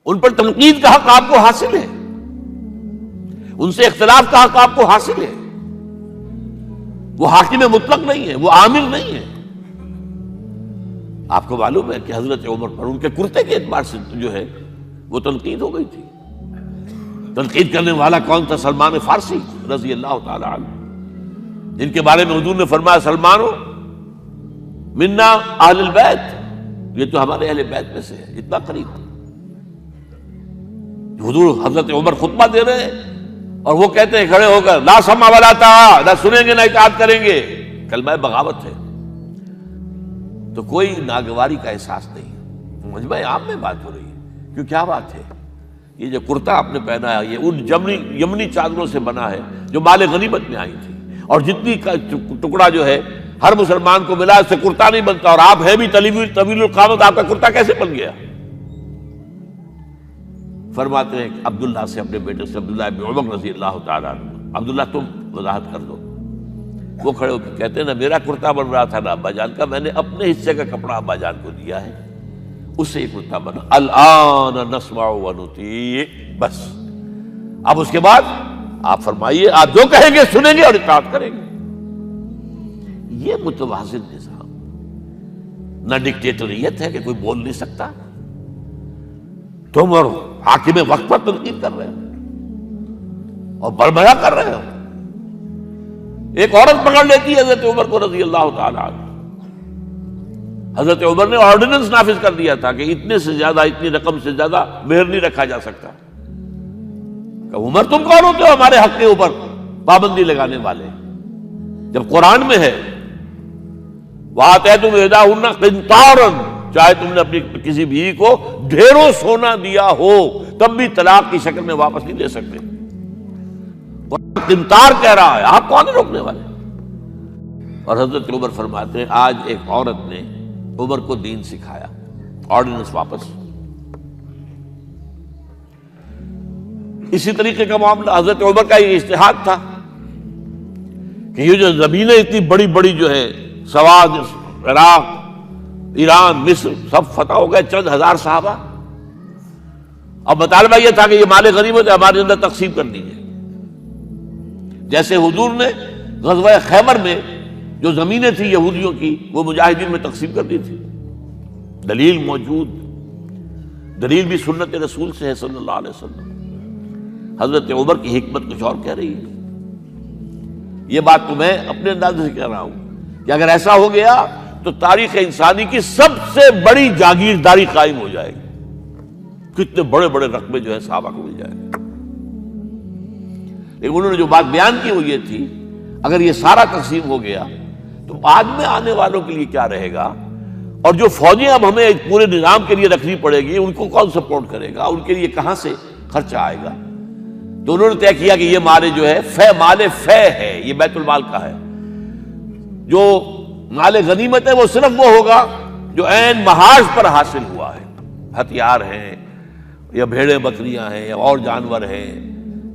ان پر تنقید کا حق آپ کو حاصل ہے، ان سے اختلاف کا حق آپ کو حاصل ہے. وہ حاکم مطلق نہیں ہے، وہ عامل نہیں ہے. آپ کو معلوم ہے کہ حضرت عمر پر ان کے کرتے کے اعتبار سے جو ہے وہ تنقید ہو گئی تھی. تنقید کرنے والا کون تھا؟ سلمان فارسی رضی اللہ تعالی عنہ، جن کے بارے میں حضور نے فرمایا سلمانو منا اہل البیت، یہ تو ہمارے اہل بیت میں سے ہے. اتنا قریب حضور حضرت عمر خطبہ دے رہے ہیں اور وہ کہتے ہیں کھڑے ہو کر لا سمع ولا طاعہ، نہ سنیں گے نہ اطاعت کریں گے. کلمہ بغاوت ہے. تو کوئی ناگواری کا احساس نہیں. مجمع عام میں بات ہو رہی ہے. کیوں کیا بات ہے؟ یہ جو کرتا آپ نے پہنا ہے یہ ان یمنی چادروں سے بنا ہے جو مال غنیمت میں آئی تھی، اور جتنی ٹکڑا جو ہے ہر مسلمان کو ملا اس سے کرتا نہیں بنتا، اور آپ ہے بھی طویل القامت، آپ کا کرتا کیسے بن گیا؟ فرماتے ہیں کہ عبداللہ سے، اپنے بیٹے سے، عبداللہ ابن عمر رضی اللہ تعالیٰ عنہ، عبداللہ تم وضاحت کر دو. وہ کھڑے ہو کے کہتے ہیں نہ میرا کرتا بن رہا تھا نہ ابا جان کا، میں نے اپنے حصے کا کپڑا ابا جان کو دیا ہے، اس سے یہ کرتا بنا. الآن نسمع ونطیع، بس اب اس کے بعد آپ فرمائیے، آپ جو کہیں گے سنیں گے اور اطاعت کریں گے. یہ متوازن نظام، نہ ڈکٹیٹریت ہے کہ کوئی بول نہیں سکتا. تم اور حاکم وقت پر تنقید کر رہے ہو اور بربرا کر رہے ہو. ایک عورت پکڑ لیتی ہے حضرت عمر کو رضی اللہ تعالی عنہ. حضرت عمر نے آرڈیننس نافذ کر دیا تھا کہ اتنے سے زیادہ، اتنی رقم سے زیادہ مہر نہیں رکھا جا سکتا. کہ عمر تم کون ہوتے ہو ہمارے حق کے اوپر پابندی لگانے والے؟ جب قرآن میں ہے وَآتَيْتُمْ إِحْدَاهُنَّ قِنْطَارًا، چاہے تم نے اپنی کسی بیوی کو ڈھیروں سونا دیا ہو تب بھی طلاق کی شکل میں واپس نہیں دے سکتے. قرآن قنطار کہہ رہا ہے، آپ کون ہیں روکنے والے؟ اور حضرت عمر فرماتے ہیں آج ایک عورت نے عمر کو دین سکھایا، آرڈیننس واپس. اسی طریقے کا معاملہ حضرت عمر کا یہ اجتہاد تھا کہ یہ جو زمینیں اتنی بڑی بڑی جو ہے سواد، عراق، ایران، مصر سب فتح ہو گئے، چند ہزار صحابہ. اب مطالبہ یہ تھا کہ یہ مال غنیمت ہمارے اندر تقسیم کر دیجیے. جیسے حضور نے غزوہ خیبر میں جو زمینیں تھیں یہودیوں کی وہ مجاہدین میں تقسیم کر دی تھی. دلیل موجود، دلیل بھی سنت رسول سے ہے صلی اللہ علیہ وسلم. حضرت عمر کی حکمت کچھ اور کہہ رہی ہے. یہ بات تو میں اپنے انداز سے کہہ رہا ہوں کہ اگر ایسا ہو گیا تو تاریخ انسانی کی سب سے بڑی جاگیرداری قائم ہو جائے گی. کتنے بڑے بڑے رقبے جو ہے صحابہ کو مل جائے گا. لیکن انہوں نے جو بات بیان کی وہ یہ تھی اگر یہ سارا تقسیم ہو گیا تو بعد میں آنے والوں کے لیے کیا رہے گا، اور جو فوجیں اب ہمیں پورے نظام کے لیے رکھنی پڑے گی ان کو کون سپورٹ کرے گا، ان کے لیے کہاں سے خرچہ آئے گا. تو انہوں نے طے کیا کہ یہ مال جو ہے مال فے ہے، یہ بیت المال کا ہے. جو مال غنیمت ہے وہ صرف وہ ہوگا جو عین محاذ پر حاصل ہوا ہے. ہتھیار ہیں یا بھیڑیں بکریاں ہیں یا اور جانور ہیں،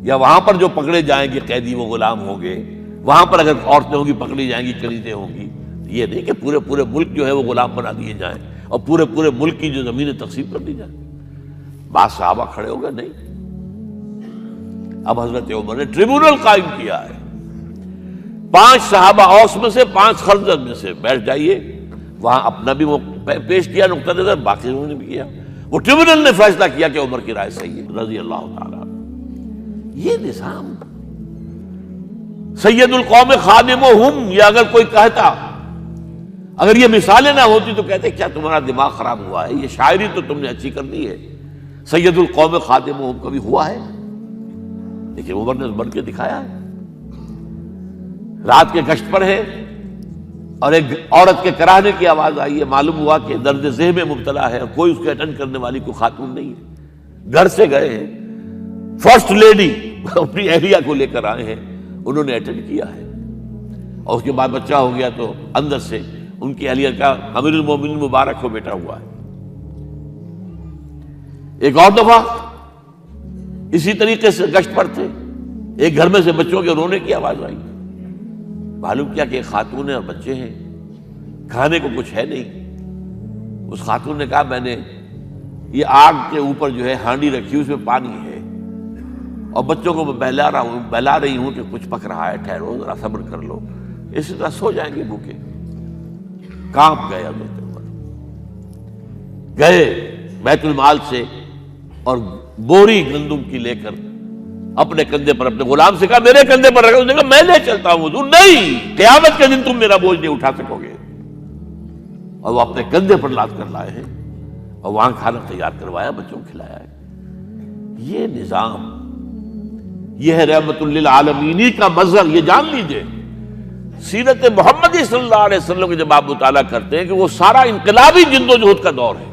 یا وہاں پر جو پکڑے جائیں گے قیدی وہ غلام ہوں گے، وہاں پر اگر عورتیں ہوں گی پکڑی جائیں گی، کنیزیں ہوں گی. یہ نہیں کہ پورے ملک جو ہے وہ غلام بنا دیے جائیں اور پورے ملک کی جو زمینیں تقسیم کر دی جائیں. بعض صحابہ کھڑے ہو گئے نہیں. اب حضرت عمر نے ٹریبونل قائم کیا ہے. 5 صحابہ اوس میں سے، 5 خزرج میں سے بیٹھ جائیے، وہاں اپنا بھی پیش کیا نقطہ نظر، باقی انہوں نے بھی کیا. وہ ٹریبونل نے فیصلہ کیا کہ عمر کی رائے صحیح ہے رضی اللہ تعالیٰ. یہ نظام سید القوم خادمہم، یہ اگر کوئی کہتا، اگر یہ مثالیں نہ ہوتی تو کہتے کیا تمہارا دماغ خراب ہوا ہے، یہ شاعری تو تم نے اچھی کر دی ہے، سید القوم خادمہم کبھی ہوا ہے؟ لیکن عمر نے بن کے دکھایا ہے. رات کے گشت پر ہے اور ایک عورت کے کراہنے کی آواز آئی ہے، معلوم ہوا کہ درد ذہن میں مبتلا ہے اور کوئی اس کے اٹینڈ کرنے والی کوئی خاتون نہیں ہے. گھر سے گئے ہیں، فرسٹ لیڈی اپنی اہلیہ کو لے کر آئے ہیں، انہوں نے اٹینڈ کیا ہے، اور اس کے بعد بچہ ہو گیا تو اندر سے ان کی اہلیہ کا امیر المومنین مبارک ہو بیٹا ہوا ہے. ایک اور دفعہ اسی طریقے سے گشت پر تھے، ایک گھر میں سے بچوں کے رونے کی آواز آئی. معلوم کیا کہ ایک خاتون ہے اور بچے ہیں، کھانے کو کچھ ہے نہیں. اس خاتون نے کہا میں نے یہ آگ کے اوپر جو ہے ہانڈی رکھی، اس میں پانی ہے، اور بچوں کو میں بہلا رہی ہوں کہ کچھ پک رہا ہے، ٹھہرو ذرا صبر کر لو، اسی طرح سو جائیں گے بھوکے۔ کانپ گئے حضرت عمر، گئے بیت المال سے اور بوری گندم کی لے کر اپنے کندھے پر، اپنے غلام سے کہا میرے کندھے پر رکھا، اس نے کہا میں لے چلتا ہوں حضور۔ نہیں، قیامت کے دن تم میرا بوجھ نہیں اٹھا سکو گے۔ اور وہ اپنے کندھے پر لاد کر لائے ہیں اور وہاں کھانا تیار کروایا، بچوں کو کھلایا ہے۔ یہ نظام، یہ ہے رحمت للعالمینی کا مظہر۔ یہ جان لیجئے سیرت محمدی صلی اللہ علیہ وسلم کے جب آپ مطالعہ کرتے ہیں کہ وہ سارا انقلابی جدوجہد کا دور ہے،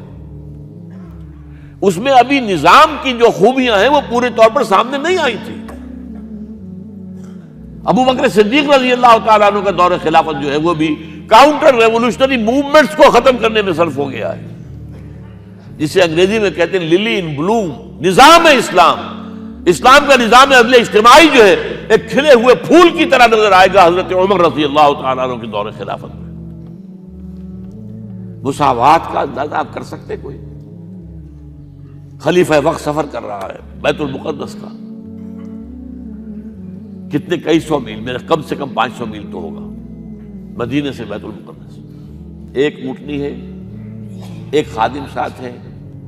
اس میں ابھی نظام کی جو خوبیاں ہیں وہ پورے طور پر سامنے نہیں آئی تھی۔ ابو بکر صدیق رضی اللہ تعالیٰ عنہ کا دور خلافت جو ہے وہ بھی کاؤنٹر ریولوشنری موومنٹس کو ختم کرنے میں صرف ہو گیا ہے، جسے انگریزی میں کہتے ہیں للی ان بلوم، نظام اسلام۔ اسلام کا نظام عدل اجتماعی جو ہے ایک کھلے ہوئے پھول کی طرح نظر آئے گا حضرت عمر رضی اللہ تعالیٰ عنہ کے دور خلافت میں۔ مساوات کا اندازہ آپ کر سکتے؟ کوئی خلیفہ وقت سفر کر رہا ہے بیت المقدس کا، کتنے کئی سو میل، میرے کم سے کم 500 میل تو ہوگا مدینے سے بیت المقدس۔ ایک اونٹنی ہے، ایک خادم ساتھ ہے،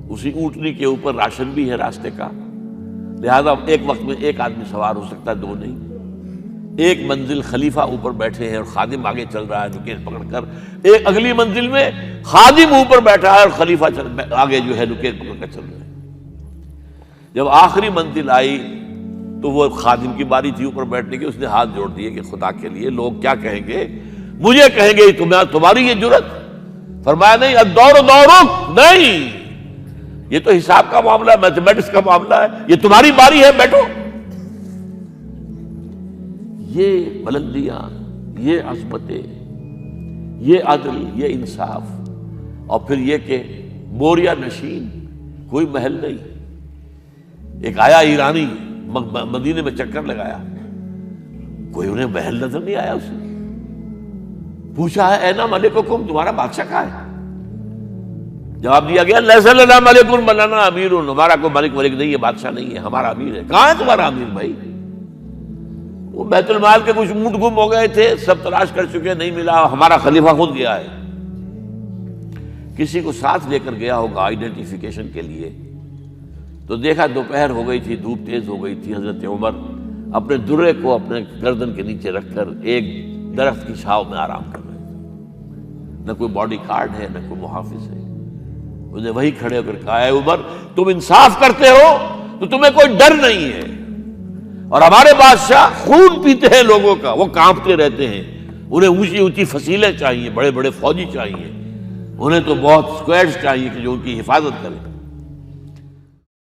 اسی اونٹنی کے اوپر راشن بھی ہے راستے کا، لہذا ایک وقت میں ایک آدمی سوار ہو سکتا ہے، دو نہیں۔ ایک منزل خلیفہ اوپر بیٹھے ہیں اور خادم آگے چل رہا ہے نکیل پکڑ کر، ایک اگلی منزل میں خادم اوپر بیٹھا ہے اور خلیفہ آگے جو ہے نکیل پکڑ کر چل رہے ہیں۔ جب آخری منزل آئی تو وہ خادم کی باری تھی اوپر بیٹھنے کی، اس نے ہاتھ جوڑ دیے کہ خدا کے لیے لوگ کیا کہیں گے، مجھے کہیں گے تمہاری یہ جرت۔ فرمایا نہیں، الدور دورک، نہیں، یہ تو حساب کا معاملہ ہے، میتھمیٹکس کا معاملہ ہے، یہ تمہاری باری ہے، بیٹھو۔ یہ بلندیاں، یہ عظمتیں، یہ عدل، یہ انصاف، اور پھر یہ کہ بوریا نشین، کوئی محل نہیں۔ ایک آیا ایرانی مدینے میں چکر لگایا، کوئی انہیں محل نظر نہیں آیا، اسے پوچھا ہے اینا ملککم، تمہارا بادشاہ کہاں ہے؟ جواب دیا گیا لیس لنا ملک بل لنا امیر، ہمارا کوئی ملک نہیں ہے، بادشاہ نہیں ہے، ہمارا امیر ہے۔ کہاں ہے تمہارا امیر بھائی؟ وہ بیت المال کے کچھ اونٹ گم ہو گئے تھے، سب تلاش کر چکے، نہیں ملا، ہمارا خلیفہ خود گیا ہے۔ کسی کو ساتھ لے کر گیا ہوگا آئیڈینٹیفیکیشن کے لیے، تو دیکھا دوپہر ہو گئی تھی، دھوپ تیز ہو گئی تھی، حضرت عمر اپنے درے کو اپنے گردن کے نیچے رکھ کر ایک درخت کی چھاؤں میں آرام کر رہے تھے۔ نہ کوئی باڈی گارڈ ہے، نہ کوئی محافظ ہے۔ انہیں وہی کھڑے ہو کر کہا اے عمر، تم انصاف کرتے ہو تو تمہیں کوئی ڈر نہیں ہے، اور ہمارے بادشاہ خون پیتے ہیں لوگوں کا، وہ کانپتے رہتے ہیں، انہیں اونچی اونچی فصیلیں چاہیے، بڑے بڑے فوجی چاہیے، انہیں تو بہت اسکواڈز چاہیے کہ جو ان کی حفاظت کریں۔